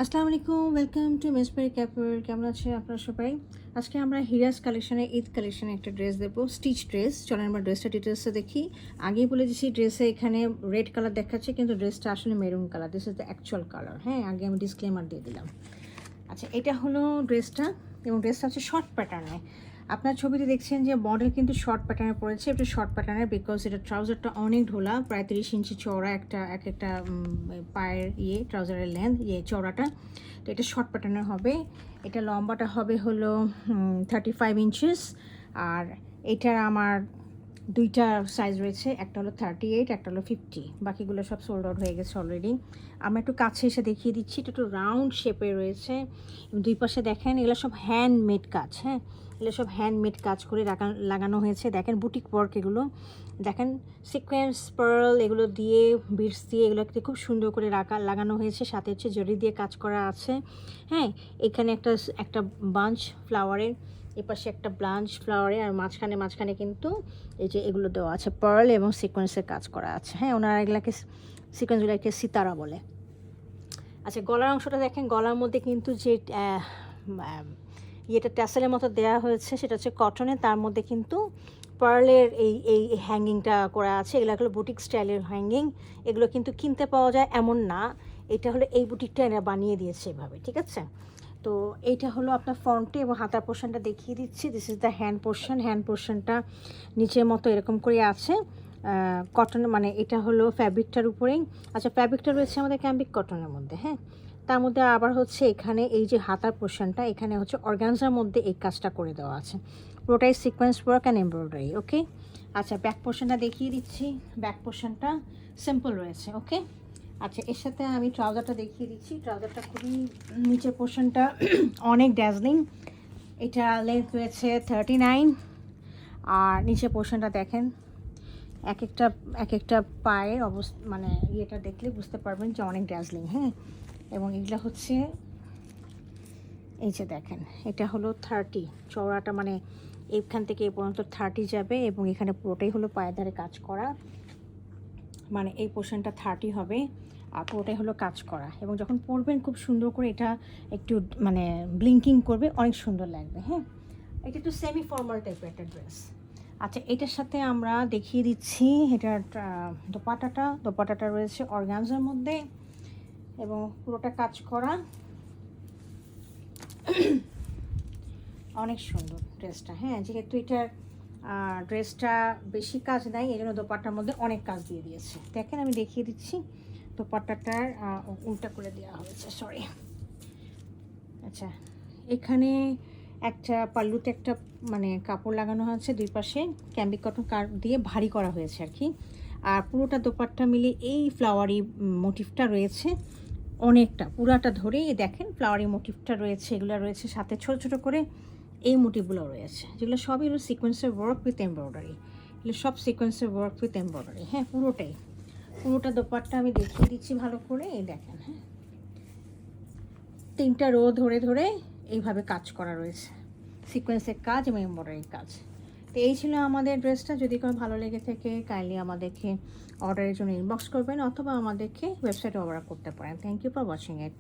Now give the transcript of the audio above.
আসসালামু আলাইকুম, welcome to মেসবাড়ি কাপড়। কেমন আছে আপনারা সবাই? আজকে আমরা হিরাজ কালেকশনে ঈদ কালেকশনে একটা ড্রেস দেবো, স্টিচ ড্রেস। চলেন আমরা ড্রেসটা ডিটেলসে দেখি। আগেই বলে দিচ্ছি, ড্রেসে এখানে রেড কালার দেখাচ্ছে, কিন্তু ড্রেসটা আসলে maroon colour. This is the actual colour. হ্যাঁ, আগে আমি ডিসক্লেমার দিয়ে দিলাম। আচ্ছা, এটা হলো ড্রেসটা, এবং ড্রেসটা হচ্ছে শর্ট প্যাটার্নে। আপনার ছবিতে দেখছেন যে মডেল কিন্তু শর্ট প্যাটার্নে পড়েছে। এটা শর্ট প্যাটার্নের, বিকজ এটা ট্রাউজারটা অনেক ঢোলা, প্রায় 30 ইঞ্চি চওড়া একটা একটা পায়ের ট্রাউজারের লেন্থ চওড়াটা। তো এটা শর্ট প্যাটার্নের হবে। এটা লম্বাটা হবে হলো 35 ইঞ্চিস। আর এটার আমার দুইটা সাইজ রয়েছে, একটা হলো 38, একটা হলো 50। বাকিগুলো সব সোল্ড আউট হয়ে গেছে অলরেডি। আমরা একটু কাছে এসে দেখিয়ে দিচ্ছি। এটা একটু রাউন্ড শেপে রয়েছে। দুই পাশে দেখেন, এগুলো সব হ্যান্ডমেড কাজ। হ্যাঁ, এগুলো সব হ্যান্ডমেড কাজ করে লাগানো হয়েছে। দেখেন বুটিক ওয়ার্ক এগুলো। দেখেন সিকোয়েন্স, পার্ল এগুলো দিয়ে, বিটস দিয়ে এগুলোকে খুব সুন্দর করে লাগানো হয়েছে। সাথে হচ্ছে জরি দিয়ে কাজ করা আছে। হ্যাঁ, এখানে একটা বাঞ্চ ফ্লাওয়ারের, এপাশে একটা ব্লাঞ্চ ফ্লাওয়ারে, আর মাঝখানে কিন্তু এই যে এগুলো দেওয়া আছে, পার্ল এবং সিকোয়েন্সের কাজ করা আছে। হ্যাঁ, ওনারা এগুলাকে সিকোয়েন্সগুলোকে সিতারা বলে। আচ্ছা, গলার অংশটা দেখেন। গলার মধ্যে কিন্তু যে ইয়েটা ট্যাসেলের মতো দেওয়া হয়েছে, সেটা হচ্ছে কটনের। তার মধ্যে কিন্তু পার্লের এই হ্যাঙ্গিংটা করা আছে। এগুলো হলো বুটিক স্টাইলের হ্যাঙ্গিং। এগুলো কিন্তু কিনতে পাওয়া যায় এমন না। এটা হলো এই বুটিকটা এরা বানিয়ে দিয়েছে এভাবে, ঠিক আছে? তো এইটা হলো আপনার ফ্রন্টে, এবং হাতার পোর্শনটা দেখিয়ে দিচ্ছি। This is the hand portion. Hand পোর্শনটা নিচের মতো এরকম করে আছে, কটন, মানে এটা হলো ফ্যাব্রিকটার উপরেই। আচ্ছা, ফ্যাব্রিকটা রয়েছে আমাদের ক্যাম্বিক কটনের মধ্যে। হ্যাঁ, তার মধ্যে আবার হচ্ছে এখানে এই যে হাতার পোর্শনটা, এখানে হচ্ছে অর্গানজার মধ্যে এই কাজটা করে দেওয়া আছে। পুরোটাই সিকোয়েন্স ওয়ার্ক অ্যান্ড এমব্রয়ডারি। ওকে, আচ্ছা, ব্যাক পোর্শনটা দেখিয়ে দিচ্ছি। ব্যাক পোর্শনটা সিম্পল রয়েছে। ওকে, আচ্ছা, এর সাথে আমি ট্রাউজারটা দেখিয়ে দিচ্ছি। ট্রাউজারটা খুবই, নিচের পোর্শনটা অনেক ড্যাজলিং। এটা লেন্থ রয়েছে 39। আর নিচের পোর্শনটা দেখেন, এক একটা পায়ের অবস্থা, মানে ইয়েটা দেখলে বুঝতে পারবেন যে অনেক ড্যাজলিং। হ্যাঁ, এবং এগুলো হচ্ছে এই যে দেখেন, এটা হলো 30 চওড়াটা, মানে এইখান থেকে এই পর্যন্ত 30 যাবে, এবং এখানে পুরোটাই হলো পায়ের ধারে কাজ করা, মানে এই পোর্শনটা 30 হবে। আর পুরোটাই হলো কাজ করা, এবং যখন পরবেন খুব সুন্দর করে, এটা একটু মানে ব্লিঙ্কিং করবে, অনেক সুন্দর লাগবে। হ্যাঁ, এটা একটু সেমি ফর্মাল টাইপের একটা ড্রেস। আচ্ছা, এটার সাথে আমরা দেখিয়ে দিচ্ছি এটার দোপাটাটা রয়েছে অর্গানজার মধ্যে, এবং পুরোটা কাজ করা, অনেক সুন্দর ড্রেসটা। হ্যাঁ, যেহেতু এটার ড্রেসটা বেশি কাজ নাই, এই জন্য দোপাট্টার মধ্যে অনেক কাজ দিয়ে দিয়েছে। দেখেন, আমি দেখিয়ে দিচ্ছি। দোপাট্টাটার উল্টা করে দেওয়া হয়েছে, সরি। আচ্ছা, এখানে একটা পাল্লুতে একটা মানে কাপড় লাগানো হয়েছে, দুই পাশে ক্যাম্বিক কটন কার দিয়ে ভারী করা হয়েছে আর কি। আর পুরোটা দোপাট্টা মিলে এই ফ্লাওয়ারি মোটিভটা রয়েছে অনেকটা, পুরাটা ধরে দেখেন ফ্লাওয়ারি মোটিভটা রয়েছে। এগুলো রয়েছে সাথে ছোট ছোট করে এই মোটিভগুলো রয়েছে, যেগুলো সবই হলো সিকোয়েন্সের ওয়ার্ক উইথ এমব্রয়ডারি। এগুলো সব সিকোয়েন্সের ওয়ার্ক উইথ এমব্রয়ডারি। হ্যাঁ, পুরোটা দোপাট্টা আমি দেখিয়ে দিচ্ছি ভালো করে। এই দেখেন, হ্যাঁ, 3টা রো ধরে ধরে এইভাবে কাজ করা রয়েছে, সিকোয়েন্সের কাজ এবং এমব্রয়ডারির কাজ। তো এই ছিল আমাদের ড্রেসটা। যদি কোনো ভালো লেগে থাকে, কাইন্ডলি আমাদেরকে অর্ডারের জন্য ইনবক্স করবেন, অথবা আমাদেরকে ওয়েবসাইটে অর্ডার করতে পারেন। Thank you for watching it.